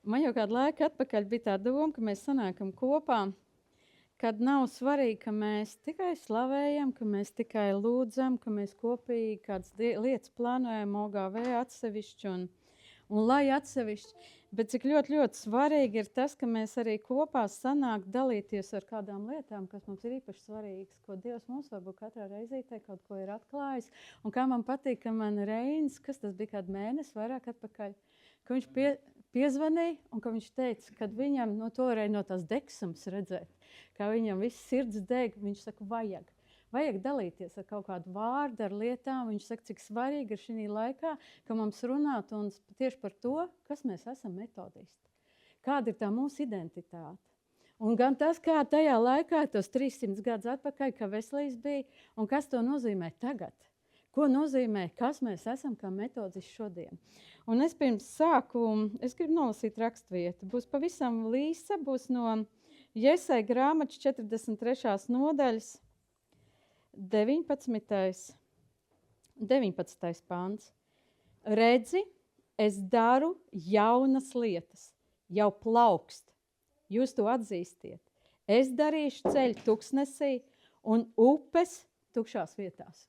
Man jau kādu laiku atpakaļ bija tā doma, ka mēs sanākam kopā, kad nav svarīgi, ka mēs tikai slavējam, ka mēs tikai lūdzam, ka mēs kopīgi kādas lietas plānojam, OGV atsevišķi un lai atsevišķi. Bet cik ļoti, ļoti svarīgi ir tas, ka mēs arī kopā sanāk dalīties ar kādām lietām, kas mums ir īpaši svarīgas, ko Dievs mums varbūt katrā reizītē kaut ko ir atklājis. Un kā man patīk, ka man Reinis, kas tas bija kādu mēnesi vairāk atpakaļ, ka viņš piezvanīja un ka viņš teica, ka viņam toreiz no tās degsums redzēt, kā viņam viss sirds deg, viņš saka, vajag dalīties ar kaut kādu vārdu, ar lietām. Viņš saka, cik svarīgi ir šī laikā, ka mums runāt un tieši par to, kas mēs esam metodisti. Kāda ir tā mūsu identitāte. Un gan tas, kā tajā laikā, tos 300 gadus atpakaļ, ka veselības bija, un kas to nozīmē tagad. Ko nozīmē, kas mēs esam kā metodisti šodien. Un es pirms sāku, es gribu nolasīt rakstvietu. Būs pavisam līsa, būs no Jesaja grāmatas 43. nodaļas 19. pāns. Redzi, es daru jaunas lietas, jau plaukst. Jūs to atzīstiet. Es darīšu ceļu tuksnesī un upes tukšās vietās.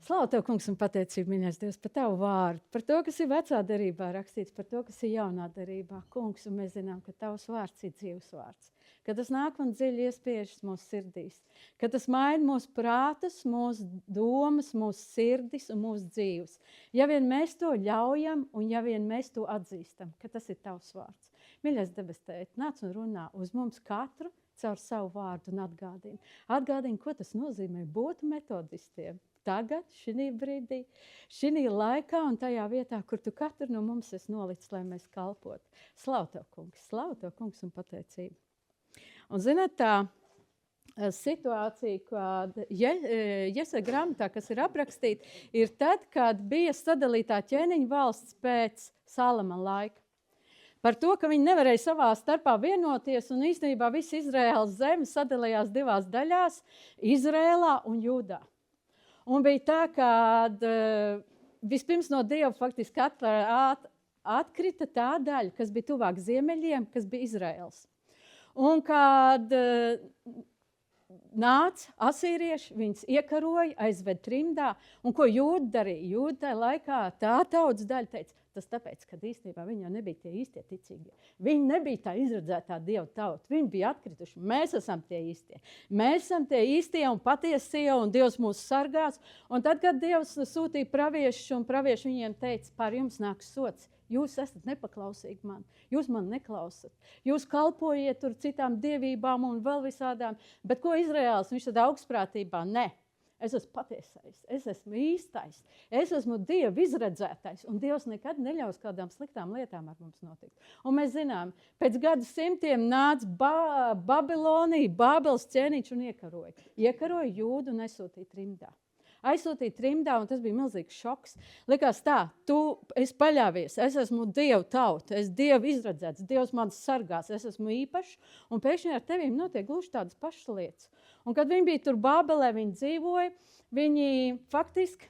Slavu Tev, kungs, un pateicību, mīļais Dievs, par Tavu vārdu, par to, kas ir vecā derībā rakstīts, par to, kas ir jaunā derībā. Kungs, un mēs zinām, ka Tavs vārds ir dzīves vārds, ka tas nāk un dziļi iespiežas mūsu sirdīs, ka tas maina mūsu prātus, mūsu domas, mūsu sirdis un mūsu dzīves. Ja vien mēs to ļaujam un ja vien mēs to atzīstam, ka tas ir Tavs vārds. Mīļais debes Tēti, nāc un runā uz mums katru caur savu vārdu un atgādini. Atgādini, ko tas nozīmē būt metodistiem. Tagad, šī brīdī, šī laikā un tajā vietā, kur Tu katru no mums esi nolicis, lai mēs kalpotu. Slavu Tev, kungs, un pateicību. Un, zināt, tā situācija, kad Jesaja grāmatā, kas ir aprakstīta, ir tad, kad bija sadalītā ķēniņa valsts pēc Salamana laika. Par to, ka viņi nevarēja savā starpā vienoties, un īstenībā visa Izraēlas zeme sadalījās divās daļās – Izrēlā un Jūdā. Un bija tā, ka vispirms no Dieva faktiski atkrita tā daļa, kas bija tuvāk ziemeļiem, kas bija Izraēls. Un kad nāca asīrieši, viņus iekaroja, aizved trimdā, un ko Jūda darīja? Jūda tajā laikā tā tautas daļa teica, tas tāpēc, ka īstenībā viņi jau nebija tie īstie ticīgie. Viņi nebija tā izredzētā Dieva tauta. Viņi bija atkrituši. Mēs esam tie īstie. Mēs esam tie īstie un patiesie, un Dievs mūs sargās. Un tad, kad Dievs sūtīja praviešus, un pravieši viņiem teica, par jums nāks sots. Jūs esat nepaklausīgi man. Jūs man neklausat. Jūs kalpojiet tur citām dievībām un vēl visādām. Bet ko Izraēls? Viņš tad augstprātībā? Ne. Es esmu patiesais, es esmu īstais, es esmu Dieva izredzētais, un Dievs nekad neļaus kādām sliktām lietām ar mums notikt. Un mēs zinām, pēc gadsimtiem nāca Babilonija, Bābeles ķēniņš un iekaroja. Iekaroja Jūdu un aizsūtīja trimdā. Aizsūtīja trimdā, un tas bija milzīgs šoks. Likās tā, es paļāvies, es esmu Dieva tauta, es Dieva izredzēts, Dievs man sargās, es esmu īpašs, un pēkšņi ar tevīm notiek gluži tādas pašas lietas. Un kad viņi bija tur Bābelē, viņi dzīvoja, viņi faktiski,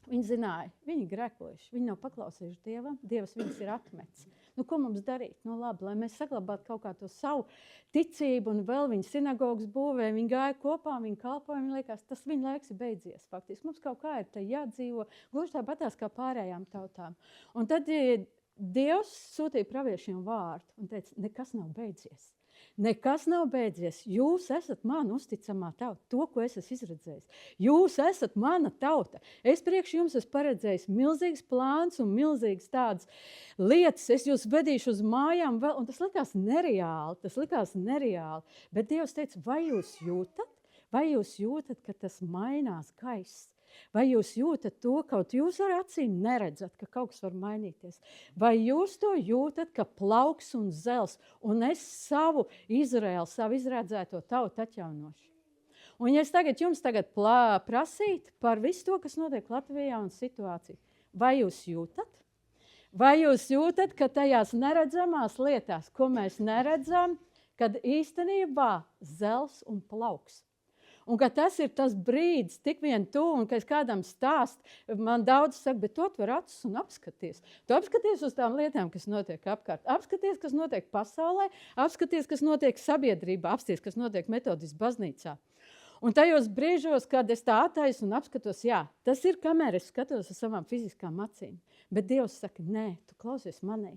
viņi zināja, viņi grēkojuši, viņi nav paklausījuši Dievam, Dievs viņus ir atmetis. Nu, ko mums darīt? Nu, labi, lai mēs saglabātu kaut kā to savu ticību, un vēl viņa sinagogas būvē, viņi gāja kopā, viņi kalpoja, viņi liekas, tas viņa laiks ir beidzies faktiski. Mums kaut kā ir te jādzīvo, gluži tāpatās kā pārējām tautām. Un tad Dievs sūtīja praviešiem vārdu un teica, nekas nav beidzies. Nekas nav beidzies. Jūs esat mana uzticamā tauta, to, ko es esmu izredzējis. Jūs esat mana tauta. Es priekš jums esmu paredzējis milzīgs plāns un milzīgas tādas lietas. Es jūs vedīšu uz mājām vēl, un tas likās nereāli. Bet Dievs teica, vai jūs jūtat, ka tas mainās gaiss? Vai jūs jūtat to, kaut jūs ar acīm neredzat, ka kaut kas var mainīties? Vai jūs to jūtat, ka plauks un zels, un es savu Izraēlu, savu izredzēto tautu atjaunošu? Un ja es jums prasītu par visu to, kas notiek Latvijā un situāciju, vai jūs jūtat? Vai jūs jūtat, ka tajās neredzamās lietās, ko mēs neredzam, kad īstenībā zels un plauks? Un ka tas ir tas brīdis, tik vien tu, un ka es kādam stāst, man daudz saka, bet tu atver acis un apskaties. Tu apskaties uz tām lietām, kas notiek apkārt. Apskaties, kas notiek pasaulē, apskaties, kas notiek sabiedrībā, apskaties, kas notiek metodistas baznīcā. Un tajos brīžos, kad es tā attaisu un apskatos, jā, tas ir, kamēr es skatos uz savām fiziskām acīm. Bet Dievs saka, nē, tu klausies manī.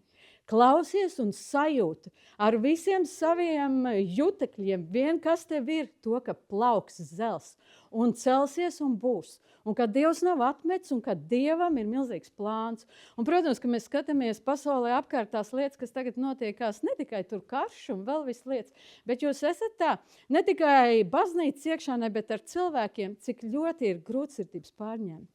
Klausies un sajūti ar visiem saviem jutekļiem, kas tev ir, to, ka plauks zels un celsies un būs. Un ka Dievs nav atmetis un ka Dievam ir milzīgs plāns. Un, protams, ka mēs skatāmies pasaulē apkārt tās lietas, kas tagad notiekās, ne tikai tur karš un vēl viss lietas, bet jūs esat tā, ne tikai baznīcas iekšānē, bet ar cilvēkiem, cik ļoti ir grūtsirdības pārņemt,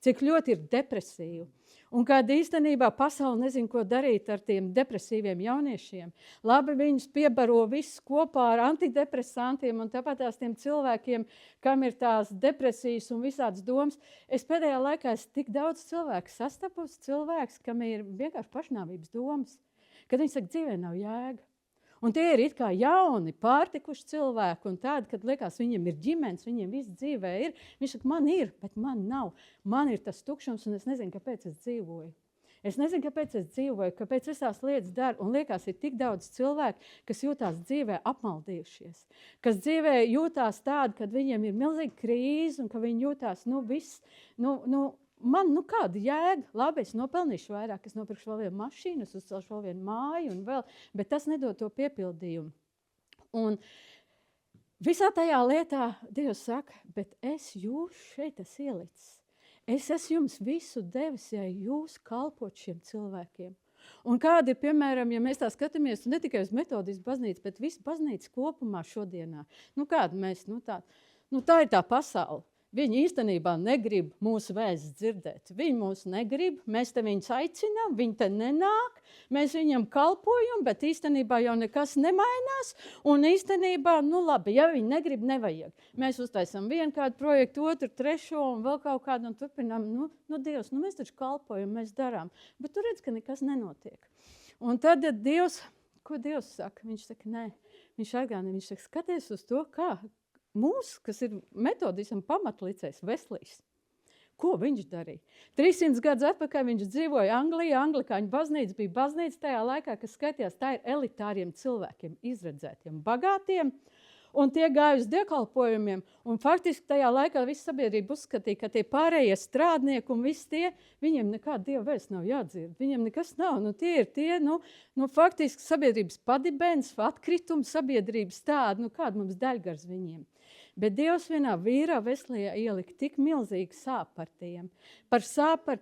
cik ļoti ir depresīvu. Un kad īstenībā pasaule nezin, ko darīt ar tiem depresīviem jauniešiem. Labi, viņus piebaro visus kopā ar antidepresantiem un tāpat tās tiem cilvēkiem, kam ir tās depresijas un visādas domas. Es pēdējā laikā tik daudz cilvēku sastapus, cilvēks, kam ir vienkārši pašnāvības domas, kad viņi saka, dzīvē nav jēga. Un tie ir it kā jauni, pārtikuši cilvēki, un tādi, kad liekas, viņiem ir ģimenes, viņiem viss dzīvē ir. Viņš saka, man ir, bet man nav. Man ir tas tukšums, un es nezinu, kāpēc es dzīvoju. Es nezinu, kāpēc es dzīvoju, kāpēc es tās lietas daru. Un liekas, ir tik daudz cilvēku, kas jūtās dzīvē apmaldījušies. Kas dzīvē jūtās tādi, kad viņiem ir milzīga krīze, un ka viņi jūtās, man, kāda jēga? Labi, es nopelnīšu vairāk, es nopirkšu vēl vienu mašīnu, es uzcelšu vēl vienu māju un vēl, bet tas nedod to piepildījumu. Un visā tajā lietā Dievs saka, bet es jūs šeit esmu ielicis. Es esmu jums visu devis, ja jūs kalpot šiem cilvēkiem. Un kādi ir, piemēram, ja mēs tā skatāmies, ne tikai uz metodistas baznīcu, bet visu baznīcu kopumā šodienā. Kāda mēs, tā ir tā pasaule. Viņi īstenībā negrib mūsu vēstis dzirdēt. Viņi mūs negrib, mēs te viņus aicinām, viņi te nenāk, mēs viņam kalpojam, bet īstenībā jau nekas nemainās. Un īstenībā, labi, ja viņi negrib, nevajag. Mēs uztaisam vienu kādu projektu, otru, trešo un vēl kaut kādu un turpinām. Dievs, mēs taču kalpojam, mēs darām. Bet tu redz, ka nekas nenotiek. Un tad ko Dievs saka? Viņš saka, nē, viņš atgādina, viņš saka, skaties uz to, kā mūsu, kas ir metodistam pamatlicējs, Veslīs. Ko viņš darīja? 300 gadus atpakaļ viņš dzīvoja Anglijā, anglikāņu baznīca bija baznīca tajā laikā, kas skaitījās, tā ir elitāriem cilvēkiem, izredzētiem, bagātiem, un tie gāja uz dievkalpojumiem, un faktiski tajā laikā visa sabiedrība uzskatīja, ka tie pārējie strādnieki un visi tie, viņiem nekāda dieva vēsts nav jādzird, viņiem nekas nav, tie ir faktiski sabiedrības padibens, atkritums sabiedrības tāda, kāda mums daļgars viņiem. Bet Dievs vienā vīrā Veslijā ielika tik milzīgi sāp par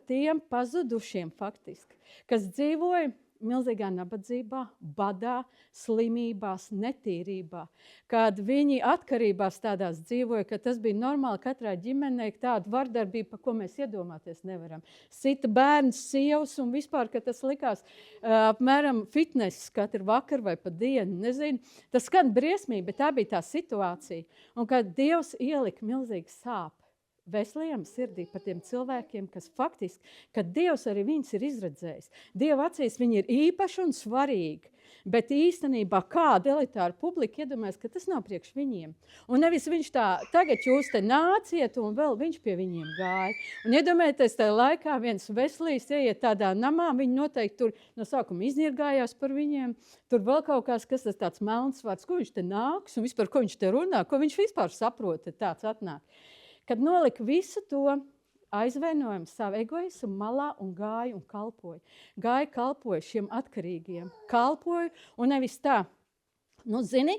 tiem pazudušiem faktiski, kas dzīvoja milzīgā nabadzībā, badā, slimībās, netīrībā. Kad viņi atkarībās tādās dzīvoja, ka tas bija normāli katrai ģimenei, tāda vardarbība, par ko mēs iedomāties nevaram. Sita bērns, sievas un vispār, ka tas likās apmēram fitness katru vakaru vai pa dienu, nezinu. Tas skan briesmīgi, bet tā bija tā situācija. Un kad Dievs ielika milzīgi sāp Veslījam sirdī par tiem cilvēkiem, kas faktiski, kad Dievs arī viņus ir izredzējis. Dieva acīs viņi ir īpaši un svarīgi, bet īstenībā kāda elitāra publika iedomājas, ka tas nav priekš viņiem. Un nevis viņš tā, tagad jūs te nāciet un vēl viņš pie viņiem gāja. Un iedomājieties, tajā laikā viens Veslīs ieiet tādā namā, viņi noteikti tur no sākuma iznirgājās par viņiem, tur vēl kaut kas tas tāds melns vārds, ko viņš te nāks un vispār, ko viņš te runā, ko viņš vispār saprot, tāds atnāk. Kad nolika visu to aizvainojumu savu egoismu malā un gāja un kalpoja. Gāja kalpoja šiem atkarīgiem. Kalpoja un nevis tā, zini,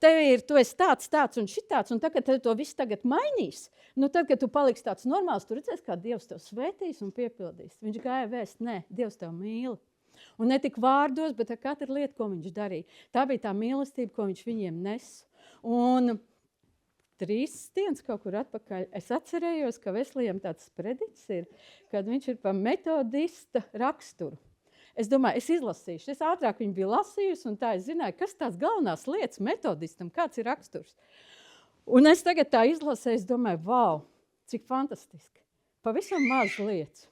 tu esi tāds un šitāds, un tagad to viss tagad mainīs. Tad, kad tu paliksi tāds normāls, tu redzēsi, kā Dievs tev svētīs un piepildīs. Viņš gāja vēst, nē, Dievs tev mīl. Un ne tik vārdos, bet ar katru lietu, ko viņš darīja. Tā bija tā mīlestība, ko viņš viņiem nes. Un 3 dienas kaut kur atpakaļ. Es atcerējos, ka Veslijam tāds prediķis ir, kad viņš ir par metodista raksturu. Es domāju, es izlasīšu. Es ātrāk viņu biju lasījusi, un tā es zināju, kas tās galvenās lietas metodistam, kāds ir raksturs. Un es tagad tā izlasēju, es domāju, vau, cik fantastiski. Pavisam maz lietas.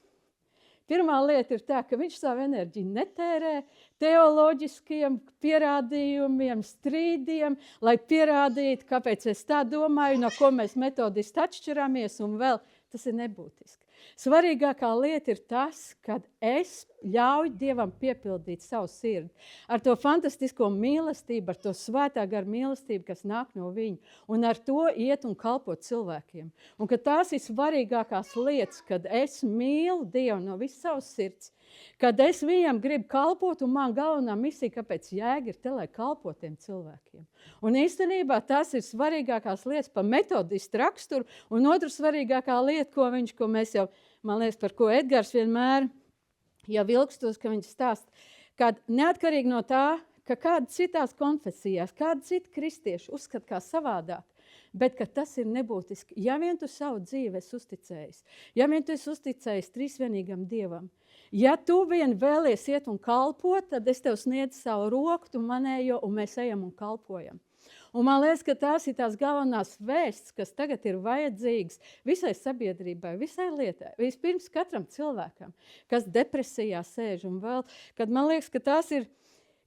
Pirmā lieta ir tā, ka viņš savu enerģiju netērē teoloģiskiem pierādījumiem, strīdiem, lai pierādītu, kāpēc es tā domāju, no ko mēs metodisti atšķirāmies, un vēl tas ir nebūtiski. Svarīgākā lieta ir tas, kad es ļauju Dievam piepildīt savu sirdi ar to fantastisko mīlestību, ar to svētā gara mīlestību, kas nāk no viņa, un ar to iet un kalpot cilvēkiem. Un ka tās ir svarīgākās lietas, kad es mīlu Dievu no visas savas sirds, kad es viņam gribu kalpot, un man galvenā misija, kāpēc jēga ir te, lai kalpot tiem cilvēkiem. Un īstenībā tas ir svarīgākās lietas par metodistu raksturu, un otra svarīgākā lieta, ko mēs jau, man liekas, par ko Edgars vienmēr jau ilgstos, ka viņš stāst, kad neatkarīgi no tā, ka kāda citās konfesijās, kāda cita kristieši uzskata kā savādāk, bet ka tas ir nebūtiski. Ja vien tu savu dzīvi esi uzticējis, ja vien tu esi uzticējis trīsvienīgam Dievam, ja tu vien vēlies iet un kalpot, tad es tev sniedzu savu roku, tu manējo, un mēs ejam un kalpojam. Un man liekas, ka tās ir tās galvenās vēsts, kas tagad ir vajadzīgas visai sabiedrībai, visai lietai. Vispirms katram cilvēkam, kas depresijā sēž un vēl, kad man liekas, ka tās ir,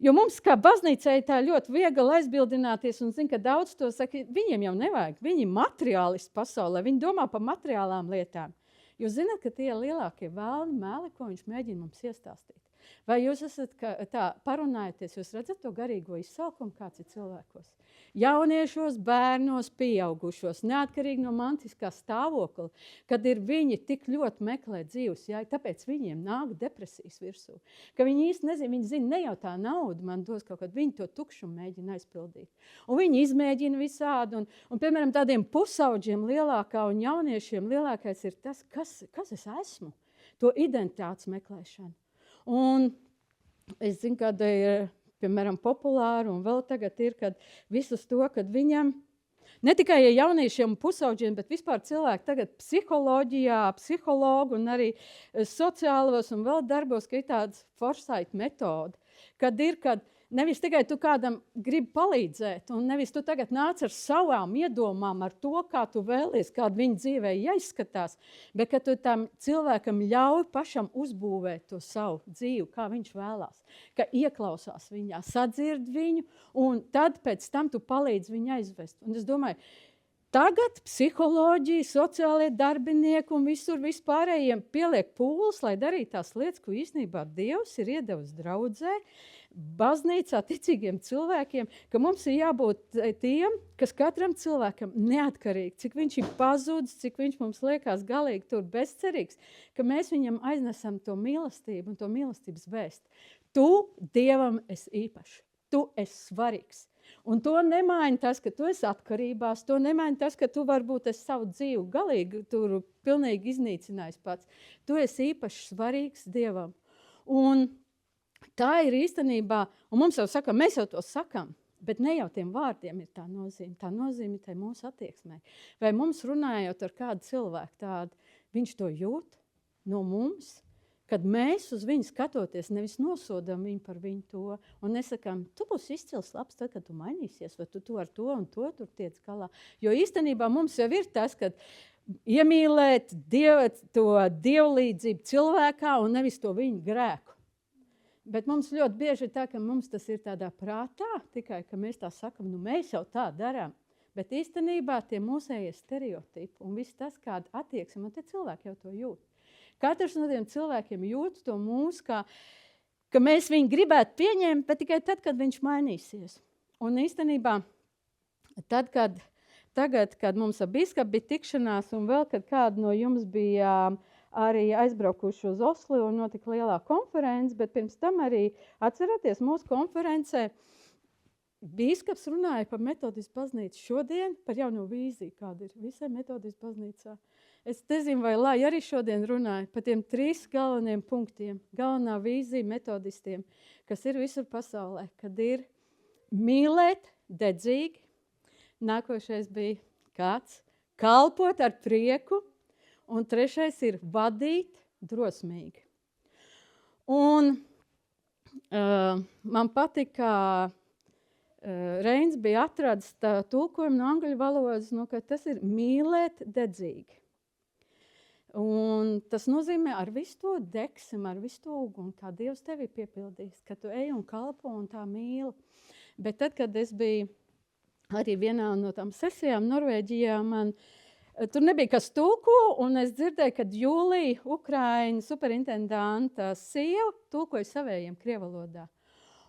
jo mums kā baznīcai tā ļoti viegli aizbildināties un zin, ka daudz to saka, viņiem jau nevajag, viņi materiālisti pasaulē, viņi domā par materiālām lietām. Jūs zināt, ka tie lielākie vēlni meli, ko viņš mēģina mums iestāstīt. Vai jūs esat tā parunājaties, jūs redzat to garīgo izsalkumu, kāds ir cilvēkos? Jauniešos, bērnos, pieaugušos, neatkarīgi no mantiskā stāvokļa, kad ir viņi tik ļoti meklē dzīves, jā, tāpēc viņiem nāk depresijas virsū. Ka viņi īsti nezina, viņi zina, ne jau tā nauda man dos kaut kad, viņi to tukšumu mēģina aizpildīt. Un viņi izmēģina visādi, un piemēram, tādiem pusauģiem lielākā un jauniešiem lielākais ir tas, kas es esmu, to identitātes meklēšana. Un es zinu, kad ir, piemēram, populāri un vēl tagad ir, kad visus to, kad viņam, ne tikai jauniešiem un pusauģiem, bet vispār cilvēki tagad psiholoģijā, psihologu un arī sociālos un vēl darbos, ka ir tāds foresight metode, kad nevis tikai tu kādam gribi palīdzēt, un nevis tu tagad nāc ar savām iedomām, ar to, kā tu vēlies, kāda viņa dzīvē jāizskatās, bet ka tu tam cilvēkam ļauj pašam uzbūvēt to savu dzīvi, kā viņš vēlās, ka ieklausās viņā, sadzird viņu, un tad pēc tam tu palīdzi viņu aizvest. Un es domāju, tagad psiholoģija, sociālie darbinieki un vispārējiem pieliek pūles, lai darītu tās lietas, ko īstenībā Dievs ir iedevis draudzē, baznīcā ticīgiem cilvēkiem, ka mums ir jābūt tiem, kas katram cilvēkam neatkarīgi, cik viņš ir pazudis, cik viņš mums liekas galīgi tur bezcerīgs, ka mēs viņam aiznesam to mīlestību un to mīlestības vēstu. Tu Dievam esi īpašs, tu esi svarīgs. Un to nemaina tas, ka tu esi atkarībās, to nemaina tas, ka tu varbūt esi savu dzīvi galīgi tur pilnīgi iznīcinājis pats. Tu esi īpaši svarīgs Dievam. Un tā ir īstenībā, un mums jau saka, mēs jau to sakam, bet ne jau tiem vārdiem ir tā nozīme. Tā nozīme ir mūsu attieksmē. Vai mums runājot ar kādu cilvēku tādu, viņš to jūt no mums, kad mēs uz viņu skatoties, nevis nosodam viņu par viņu to, un nesakām, tu būsi izcils labs tad, kad tu mainīsies, vai tu ar to un to tur tiec galā. Jo īstenībā mums jau ir tas, kad iemīlēt to dievlīdzību cilvēkā un nevis to viņu grēku. Bet mums ļoti bieži ir tā, ka mums tas ir tādā prātā, tikai, ka mēs tā sakam, mēs jau tā darām. Bet īstenībā tie mūsējie stereotipi un viss tas, kāda attieksme, un te cilvēki jau to jūt. Katrs no tiem cilvēkiem jūt to mūsu, ka mēs viņu gribētu pieņemt, bet tikai tad, kad viņš mainīsies. Un īstenībā, tagad, kad mums ar biskupu bija tikšanās, un vēl, kad kādu no jums bija arī aizbraukuši uz Osli un notika lielā konference, bet pirms tam arī atceraties mūsu konferencē, bīskaps runāja par metodisku baznīcu šodien, par jauno vīziju, kāda ir visai metodisku baznīcā. Es nezinu, vai Lai arī šodien runāja par tiem 3 galveniem punktiem, galvenā vīzija metodistiem, kas ir visur pasaulē, kad ir mīlēt dedzīgi, nākošais bija kāds, kalpot ar prieku, un 3. ir vadīt drosmīgi. Un man patika, kā Reins bija atradis tulkojumu no angļu valodas, ka tas ir mīlēt dedzīgi. Un tas nozīmē ar visu to deksmu, ar visu to uguni, kā Dievs tevi piepildīs, ka tu ej un kalpo un tā mīli. Bet tad, kad es biju arī vienā no tām sesijām Norvēģijā, tur nebija kas tulko, un es dzirdēju, kad Jūlija, Ukraiņa superintendanta sieva, tulkoja savējiem krievalodā.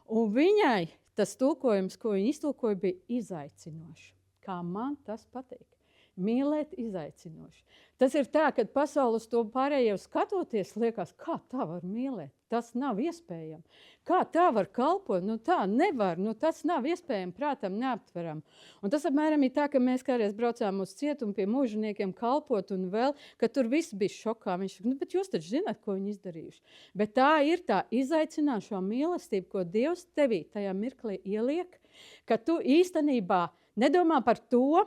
Un viņai tas tulkojums, ko viņa iztulkoja, bija izaicinoši. Kā man tas patīk. Mīlēt izaicinoši. Tas ir tā, kad pasaules to pārējo skatoties, liekas, kā tā var mīlēt? Tas nav iespējams. Kā tā var kalpot? Nu tā nevar. Nu tas nav iespējams, prātam neaptveram. Un tas apmēram ir tā, ka mēs kādreiz braucām uz cietumu pie mūžniekiem kalpot un vēl, ka tur viss bija šokā. Viņš saka, bet jūs taču zināt, ko viņi izdarījuši. Bet tā ir tā izaicināšo mīlestība, ko Dievs tevī tajā mirklī ieliek, ka tu īstenībā nedomā par to,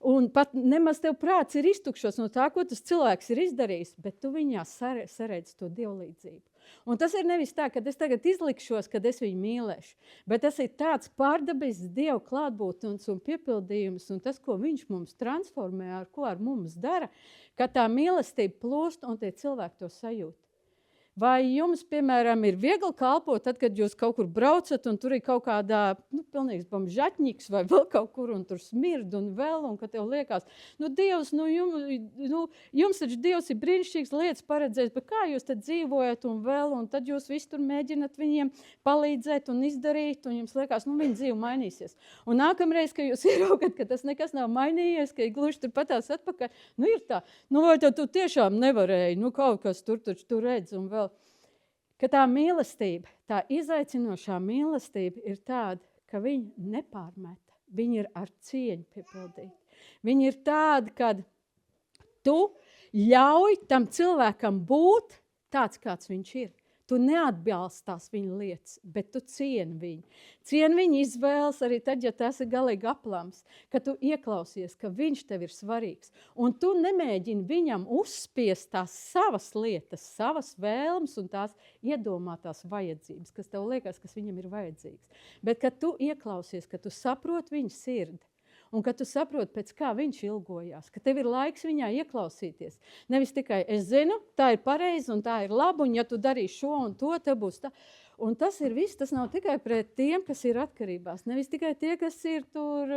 un pat nemaz tev prāts ir iztukšos no tā, ko tas cilvēks ir izdarījis, bet tu viņā saredzi to dievlīdzību. Un tas ir nevis tā, ka es tagad izlikšos, kad es viņu mīlēšu, bet tas ir tāds pārdabisks Dieva klātbūtnes un piepildījums, un tas, ko viņš mums transformē, ar ko ar mums dara, ka tā mīlestība plūst un tie cilvēki to sajūt. Vai jums, piemēram, ir viegli kalpot, tad, kad jūs kaut kur braucat un tur ir kaut kādā, pilnīgs bomžatņiks vai vēl kaut kur un tur smird un vēl, un ka tev liekas, Dievs, jums taču Dievs ir brīnišķīgs lietas paredzējis, bet kā jūs tad dzīvojat un vēl, un tad jūs visi tur mēģināt viņiem palīdzēt un izdarīt, un jums liekas, viņa dzīve mainīsies. Un nākamreiz, ka jūs ieraugat, ka tas nekas nav mainījies, ka ir gluži tur patās atpakaļ, ir tā, vai tad tu tiešām nevarēji, kaut kas tur redz un vēl. Ka tā mīlestība, tā izaicinošā mīlestība ir tāda, ka viņa nepārmeta. Viņa ir ar cieņu piepildīta. Viņa ir tāda, kad tu ļauj tam cilvēkam būt tāds, kāds viņš ir. Tu neatbalstās viņa lietas, bet tu cieni viņu. Cieni viņa izvēles arī tad, ja tas ir galīgi aplams, ka tu ieklausies, ka viņš tev ir svarīgs. Un tu nemēģini viņam uzspiest tās savas lietas, savas vēlmes un tās iedomātās vajadzības, kas tev liekas, kas viņam ir vajadzīgs. Bet, kad tu ieklausies, ka tu saproti viņa sirdi, un ka tu saproti, pēc kā viņš ilgojās, ka tev ir laiks viņā ieklausīties. Nevis tikai, es zinu, tā ir pareizi un tā ir laba, un ja tu darīsi šo un to, te būs tā. Un tas ir viss, tas nav tikai pret tiem, kas ir atkarībās. Nevis tikai tie, kas ir tur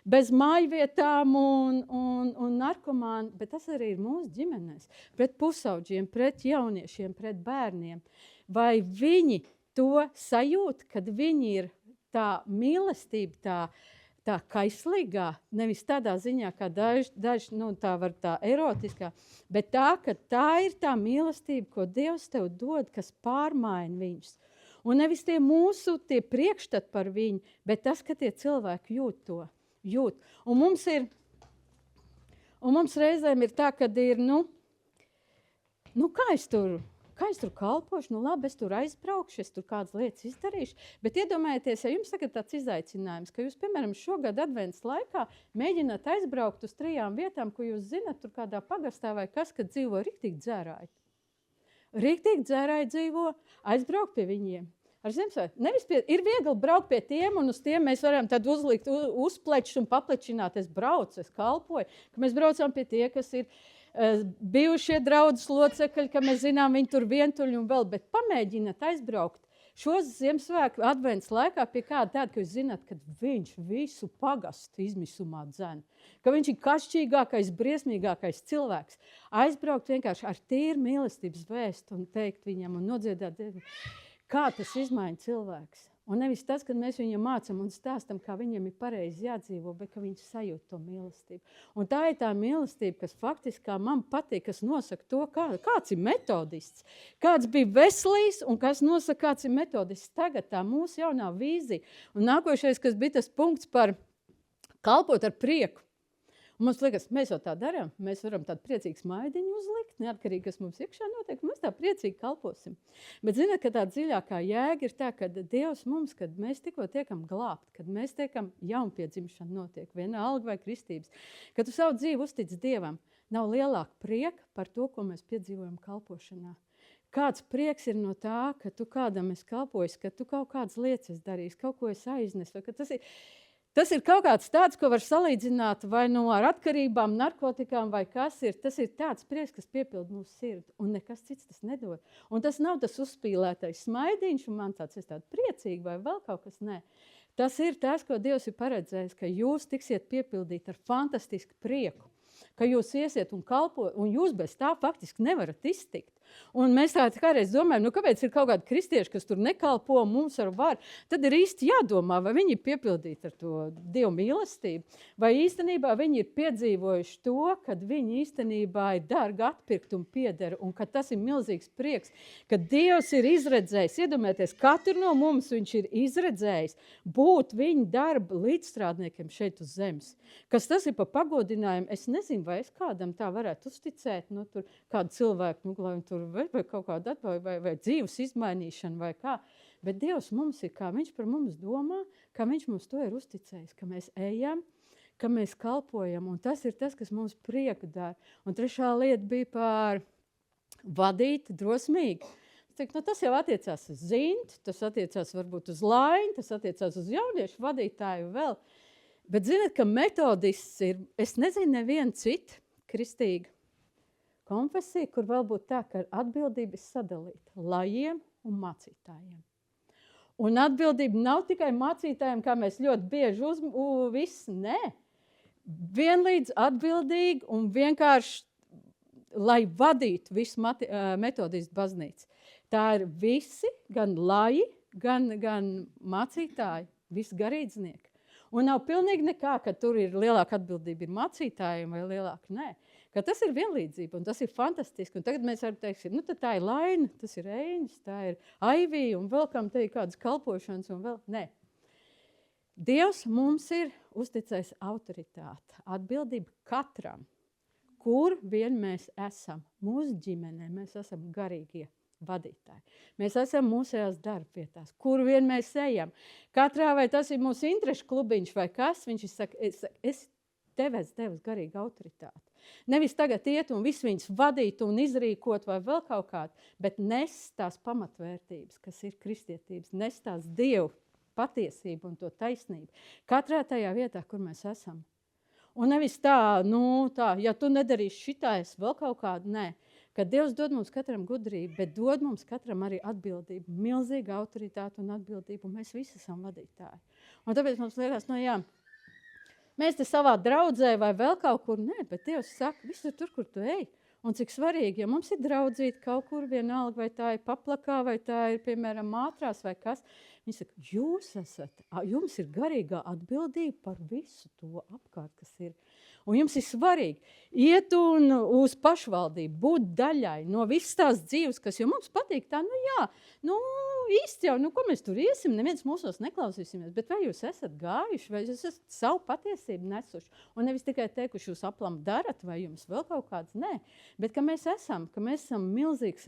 bez mājvietām un narkomāni, bet tas arī ir mūsu ģimenēs. Pret pusauģiem, pret jauniešiem, pret bērniem. Vai viņi to sajūt, kad viņi ir tā mīlestība, tā kaislīgā, nevis tādā ziņā, kā daži tā var tā erotiskā, bet tā, ka tā ir tā mīlestība, ko Dievs tev dod, kas pārmaina viņus. Un nevis tie mūsu priekšstati par viņu, bet tas, ka tie cilvēki jūt to. Un mums reizēm ir tā, kad ir, kā es tur kalpošu, labi, es tur aizbraukšu, es tur kādas lietas izdarīšu, bet iedomājieties, ja jums tagad tāds izaicinājums, ka jūs, piemēram, šogad advents laikā mēģināt aizbraukt uz 3 vietām, ko jūs zināt, tur kādā pagastā vai kas, kad dzīvo riktīgi dzērāji. Riktīgi dzērāji dzīvo, aizbraukt pie viņiem. Ar Ziemassvētku. Ir viegli braukt pie tiem, un uz tiem mēs varam tad uzlikt uzplečus un paplečināt. Es braucu, es kalpoju, ka mēs braucam pie tie, kas ir bijušie draudzes locekļi, ka mēs zinām, viņi tur vientuļi un vēl, bet pamēģināt aizbraukt šos Ziemassvētku advents laikā pie kāda tāda, ka jūs zināt, ka viņš visu pagastu izmisumā dzen, ka viņš ir kašķīgākais, briesmīgākais cilvēks. Aizbraukt vienkārši ar tīru mīlestības vēstu un teikt viņam un nodziedāt, kā tas izmaina cilvēks. Un nevis tas, kad mēs viņam mācam un stāstam, kā viņam ir pareizi jādzīvo, bet ka viņš sajūt to mīlestību. Un tā ir tā mīlestība, kas faktiski man patīk, kas nosaka to, kāds ir metodists. Kāds bija veselīs un kas nosaka, kāds ir metodists. Tagad tā mūsu jaunā vīzija. Un nākošais, kas bija tas punkts par kalpot ar prieku. Un mums liekas, mēs jau tā darām, mēs varam tādu priecīgu smaidiņu uzlikt, neatkarīgi, kas mums iekšā notiek, mēs tā priecīgi kalposim. Bet zināt, ka tā dziļākā jēga ir tā, ka Dievs mums, kad mēs tikko tiekam glābt, kad mēs tiekam jaunpiedzimšana notiek, vienalga vai kristības, kad tu savu dzīvi uztic Dievam, nav lielāka prieka par to, ko mēs piedzīvojam kalpošanā. Kāds prieks ir no tā, ka tu kādam esi kalpojis, ka tu kaut kādas lietas darīsi, kaut ko esi aiznes, vai ka tas ir... Tas ir kaut kāds tāds, ko var salīdzināt vai no ar atkarībām, narkotikām vai kas ir. Tas ir tāds prieks, kas piepild mūsu sirdi, un nekas cits tas nedod. Un tas nav tas uzspīlētais smaidiņš, un man tāds es tāda priecīga vai vēl kaut kas, nē. Tas ir tas, ko Dievs ir paredzējis, ka jūs tiksiet piepildīti ar fantastisku prieku, ka jūs iesiet un kalpo, un jūs bez tā faktiski nevarat iztikt. Un mēs tādi kādreiz domājam, kāpēc ir kaut kādi kristieši, kas tur nekalpo, mums ar varu. Tad ir īsti jādomā, vai viņi ir piepildīti ar to Dievu mīlestību, vai īstenībā viņi ir piedzīvojuši to, kad viņi īstenībā ir dārgi atpirkt un pieder, un ka tas ir milzīgs prieks, ka Dievs ir izredzējis, iedomājieties, katru no mums viņš ir izredzējis būt viņa darba līdzstrādniekiem šeit uz zemes. Kas tas ir pa pagodinājumu, es nezinu, vai es kādam tā varētu uzticēt, tur kādu cilvēku, lai tur vai kaut kādu atbauju, vai dzīves izmainīšanu, vai kā. Bet Dievs mums ir, kā viņš par mums domā, kā viņš mums to ir uzticējis, ka mēs ejam, ka mēs kalpojam, un tas ir tas, kas mums prieku dara. Un trešā lieta bija par vadīt drosmīgi. Tas jau attiecās uz Zintu, tas attiecās varbūt uz Laini, tas attiecās uz jauniešu vadītāju vēl. Bet zināt, ka metodists ir, es nezinu nevienu citu kristīgu konfesija, kur vēl būtu tā, ka atbildība ir sadalīta lajiem un mācītājiem. Un atbildība nav tikai mācītājiem, kā mēs ļoti bieži viss, nē. Vienlīdz atbildīgi un vienkārši, lai vadītu visu metodistu baznīcu. Tā ir visi, gan laji, gan mācītāji, visi garīdznieki. Un nav pilnīgi nekā, ka tur ir lielāka atbildība ir mācītājiem vai lielāka, nē. Ka tas ir vienlīdzība, un tas ir fantastiski. Un tagad mēs varam teikt, tad tā ir Laina, tas ir Eiņš, tā ir Aivija, un vēl kam te ir kādas kalpošanas, un vēl, nē. Dievs mums ir uzticējis autoritāti, atbildību katram, kur vien mēs esam. Mūsu ģimenē mēs esam garīgie vadītāji. Mēs esam mūsējās darbvietās, kur vien mēs ejam. Katrā, vai tas ir mūsu interešu klubiņš vai kas, viņš saka, es tev esmu devis garīgu autoritāti. Nevis tagad iet un visu viņus vadīt un izrīkot vai vēl kaut kādu, bet nes tās pamatvērtības, kas ir kristietības, nes tās Dievu patiesību un to taisnību. Katrā tajā vietā, kur mēs esam. Un nevis tā, ja tu nedarīsi šitā, es vēl kaut kādu, nē. Kad Dievs dod mums katram gudrību, bet dod mums katram arī atbildību, milzīga autoritāte un atbildību, un mēs visi esam vadītāji. Un tāpēc mums liekas, mēs te savā draudzē vai vēl kaut kur, nē, bet Dievs saka, visur tur, kur tu ej. Un cik svarīgi, ja mums ir draudzīti kaut kur vienalga, vai tā ir paplakā, vai tā ir, piemēram, Mātrās vai kas, viņi saka, jums ir garīgā atbildība par visu to apkārt, kas ir. Un jums ir svarīgi iet un uz pašvaldību, būt daļai no visas tās dzīves, kas jau mums patīk, tā, īsti jau, ko mēs tur iesim, neviens mūsos neklausīsimies, bet vai jūs esat gājuši, vai jūs esat savu patiesību nesuši, un nevis tikai teikuši, jūs aplam darat, vai jums vēl kaut kāds, nē, bet ka mēs esam milzīgs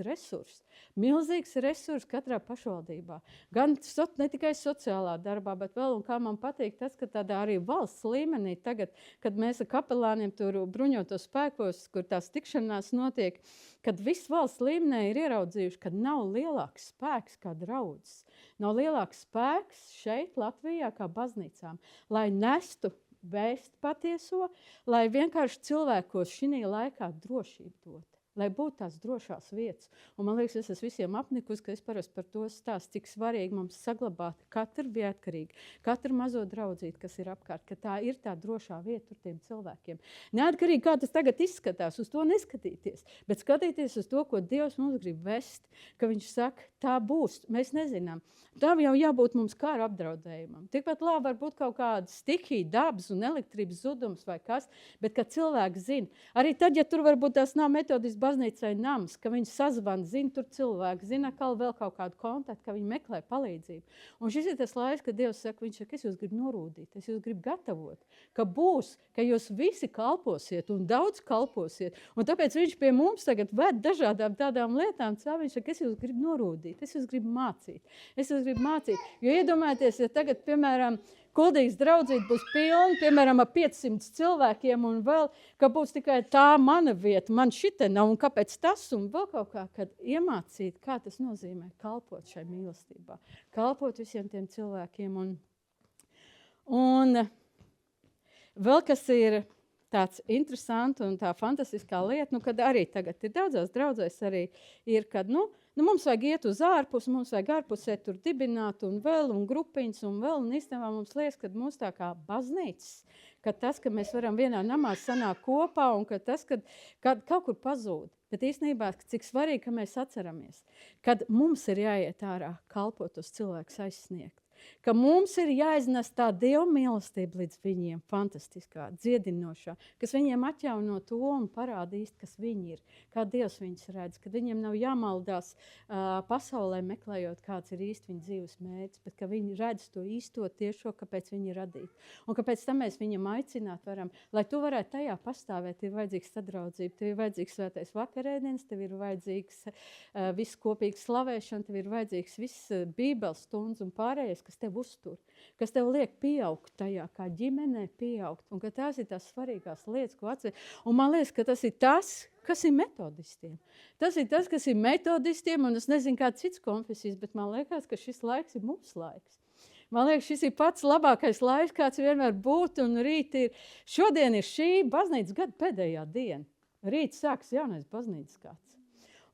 resurs katrā pašvaldībā, gan ne tikai sociālā darbā, bet vēl, un kā man patīk tas, ka tādā arī valsts līmenī tagad, kad mēs ar kapelāniem tur bruņotos spēkos, kur tās tikšanās notiek, kad viss valsts līmenī ir ieraudzījuši, ka nav lielāks spēks kā draudzes. Nav lielāks spēks šeit Latvijā kā baznīcām, lai nestu vēst patieso, lai vienkārši cilvēkos šī laikā drošību dot. Lai būtu tās drošās vietas. Un man liekas, es esmu visiem apnikus, ka es parasti par to stāstu, cik svarīgi mums saglabāt katru vietkarīgi, katru mazo draudzīti, kas ir apkārt, ka tā ir tā drošā vieta tur tiem cilvēkiem. Neatkarīgi, kā tas tagad izskatās, uz to neskatīties, bet skatīties uz to, ko Dievs mums grib vest, ka viņš saka, tā būs, mēs nezinām. Tā jau jābūt mums kāra apdraudējumam. Tikpat labi var būt kaut kāda stihija, dabas un elektrības zudums vai kas, bet kad cilvēks zina, arī tad, ja tur varbūt tās nav metodisks baznīcai nams, ka viņi sazvan, zina tur cilvēku, zina vēl kaut kādu kontaktu, ka viņi meklē palīdzību. Un šis ir tas laiks, kad Dievs saka, viņš saka, es jūs gribu norūdīt, es jūs gribu gatavot, ka būs, ka jūs visi kalposiet un daudz kalposiet. Un tāpēc viņš pie mums tagad ved dažādām tādām lietām, viņš saka, es jūs gribu norūdīt, es jūs gribu mācīt. Jo iedomājieties, ja tagad, piemēram, Kuldīgas draudzība būs pilna, piemēram, ar 500 cilvēkiem un vēl, ka būs tikai tā mana vieta, man šite nav, un kāpēc tas, un vēl kaut kā, kad iemācīt, kā tas nozīmē kalpot šai mīlestībā, kalpot visiem tiem cilvēkiem. Un vēl kas ir tāds interesants un tā fantastiskā lieta, kad arī tagad ir daudzās draudzēs arī ir, kad, mums vajag iet uz ārpus, mums vajag ārpusē tur dibināt un grupiņas un vēl, un īstenībā mums liekas, ka mūs tā kā baznīcas, ka tas, ka mēs varam vienā namā sanākt kopā un ka tas, kad kaut kur pazūd. Bet īstenībā, cik svarīgi, ka mēs atceramies, kad mums ir jāiet ārā kalpot uz cilvēkus aizsniegt. Ka mums ir jāiznes tā Dieva mīlestība līdz viņiem, fantastiskā, dziedinošā, kas viņiem atjauno to un parāda īsti, kas viņi ir, kā Dievs viņus redz, kad viņiem nav jāmaldās pasaulē meklējot, kāds ir īsti viņa dzīves mērķis, bet ka viņi redz to īsto tiešo, kāpēc viņi ir radīti. Un kāpēc tam mēs viņam aicināt varam, lai tu varētu tajā pastāvēt, tev ir vajadzīgs sadraudzība, tev ir vajadzīgs svētais vakarēdienas, tev ir vajadzīgs viss kopīgs slavēšana, tev ir vajadzīgs viss bībeles stundas un pārējais, kas tev uztur, kas tev liek pieaugt tajā, kā ģimenē pieaugt, un ka tās ir tās svarīgās lietas, ko atcer. Un man liekas, ka tas ir tas, kas ir metodistiem. Tas ir tas, kas ir metodistiem, un es nezinu, kāds cits konfesijas, bet man liekas, ka šis laiks ir mūsu laiks. Man liekas, šis ir pats labākais laiks, kāds vienmēr būtu, un šodien ir šī baznīcas gada pēdējā diena. Rīt sāks jaunais baznīcas gads.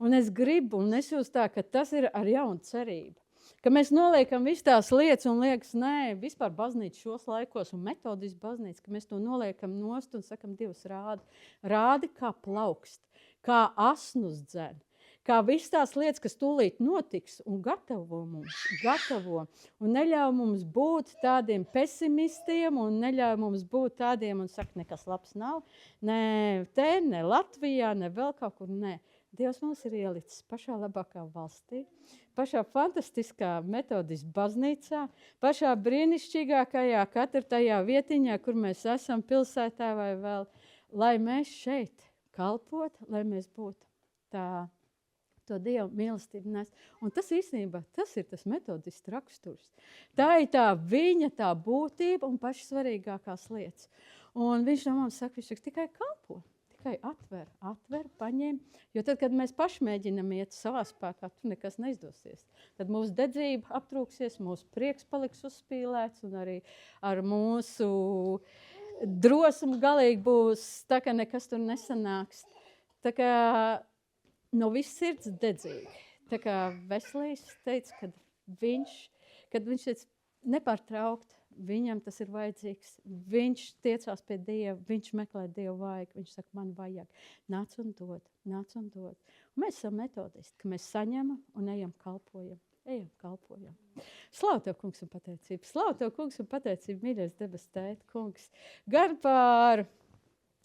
Un es gribu, un es jūs tā, ka tas ir ar jaunu cerību. Ka mēs noliekam visu tās lietas un liekas, nē, vispār baznīca šos laikos un metodisks baznīca, ka mēs to noliekam nost un sakam, Dievs rādi. Rādi, kā plaukst, kā asnus dzen, kā viss tās lietas, kas tūlīt notiks un gatavo un neļauj mums būt tādiem pesimistiem un neļauj mums būt tādiem un saka, nekas labs nav, ne te, ne Latvijā, ne vēl kaut kur, ne. Dievs mums ir ielicis pašā labākā valstī, pašā fantastiskā metodiskā baznīcā, pašā brīnišķīgākajā, katra tajā vietiņā, kur mēs esam pilsētā vai vēl, lai mēs šeit kalpot, lai mēs būtu to Dieva mīlestību nes. Un tas īstenībā, tas ir tas metodisks raksturs. Tā ir tā viņa, tā būtība un pašas svarīgākās lietas. Un viņš no mums saka, viņš tikai kalpo. Tikai atver, paņem, jo tad, kad mēs paši mēģinam iet savā spēkā, tur nekas neizdosies. Tad mūsu dedzība aptrūksies, mūsu prieks paliks uzspīlēts un arī ar mūsu drosmu galīgi būs tā, ka nekas tur nesanāks. Tā kā no viss sirds dedzīgi. Tā kā Veslīs teica, kad viņš teica nepārtraukt, viņam tas ir vajadzīgs, viņš tiecās pie Dieva, viņš meklē Dievu vajag, viņš saka, man vajag, nāc un dod. Un mēs esam metodisti, ka mēs saņemam un ejam kalpojam. Slavu Tev, kungs, un pateicību. Slavu Tev, kungs, un pateicību, mīļais debes tēt, kungs. Gan par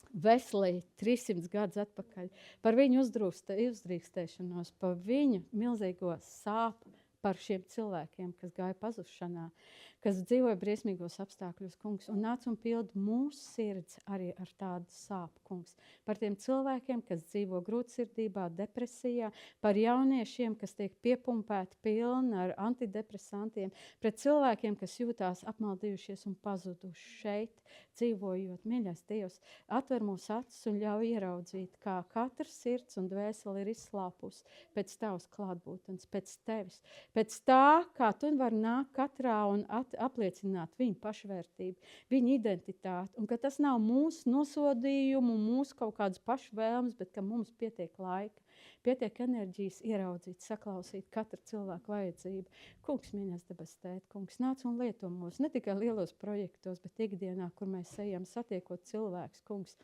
Veslī 300 gadus atpakaļ, par viņu uzdrīkstēšanos, par viņu milzīgo sāpu, par šiem cilvēkiem, kas gāja pazušanā, kas dzīvoja briesmīgos apstākļos, kungs, un nāc un pild mūsu sirds arī ar tādu sāpu, kungs. Par tiem cilvēkiem, kas dzīvo grūtsirdībā, depresijā, par jauniešiem, kas tiek piepumpēti pilni ar antidepresantiem, pret cilvēkiem, kas jūtās apmaldījušies un pazuduši šeit, dzīvojot. Mīļais Dievs, atver mūsu acis un ļauj ieraudzīt, kā katrs sirds un dvēseli ir izslāpus pēc Tavas klātbūtnes, pēc Tevis, pēc tā, kā Tu vari nākt katrā un apliecināt viņu pašvērtību, viņu identitāti, un ka tas nav mūsu nosodījumu, mūsu kaut kādas pašvēlmes, bet ka mums pietiek laika, pietiek enerģijas ieraudzīt, saklausīt katru cilvēku vajadzību. Kungs, mīļais debes tēt, kungs, nāc un lieto mūs, ne tikai lielos projektos, bet ikdienā, kur mēs ejam, satiekot cilvēkus, kungs,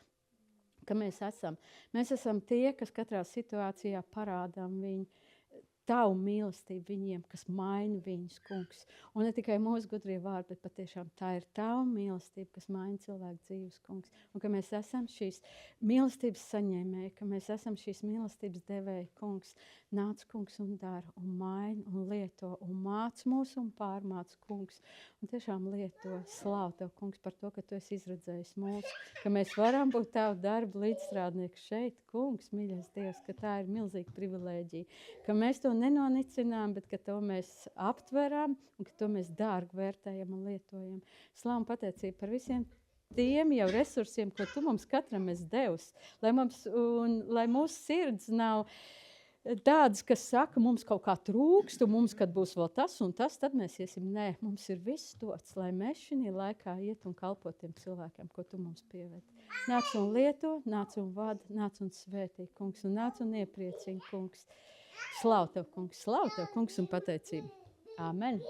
ka mēs esam tie, kas katrā situācijā parādām viņu, Tavu mīlestību viņiem, kas maina viņus, kungs. Un ne tikai mūsu gudrie vārdi, bet patiešām tā ir Tava mīlestība, kas maina cilvēku dzīves, kungs. Un ka mēs esam šīs mīlestības saņēmēji, ka mēs esam šīs mīlestības devēji, kungs. Nāc, kungs, un dara, un maina, un lieto, un māc mūs, un pārmāc, kungs. Un tiešām lieto, slavu Tev, kungs, par to, ka Tu esi izredzējis mūs, ka mēs varam būt Tavu darbu līdzstrādnieki šeit, kungs, mīļais Dievs, ka tā ir milzīga privilēģija, ka mēs to nenonicinām, bet ka to mēs aptveram un ka to mēs dārgi vērtējam un lietojam. Slavu un pateicību par visiem tiem jau resursiem, ko Tu mums katram esi devis, lai mūsu sirds nav tādas, kas saka, mums kaut kā trūkst, un mums, kad būs vēl tas un tas, tad mēs iesim. Nē, mums ir viss dots, lai mēs šī laikā iet un kalpot tiem cilvēkiem, ko tu mums pievedi. Nāc un lieto, nāc un vada, nāc un svētī, kungs, un nāc un iepriecini, kungs. Slavu tev, kungs, un pateicību. Āmen.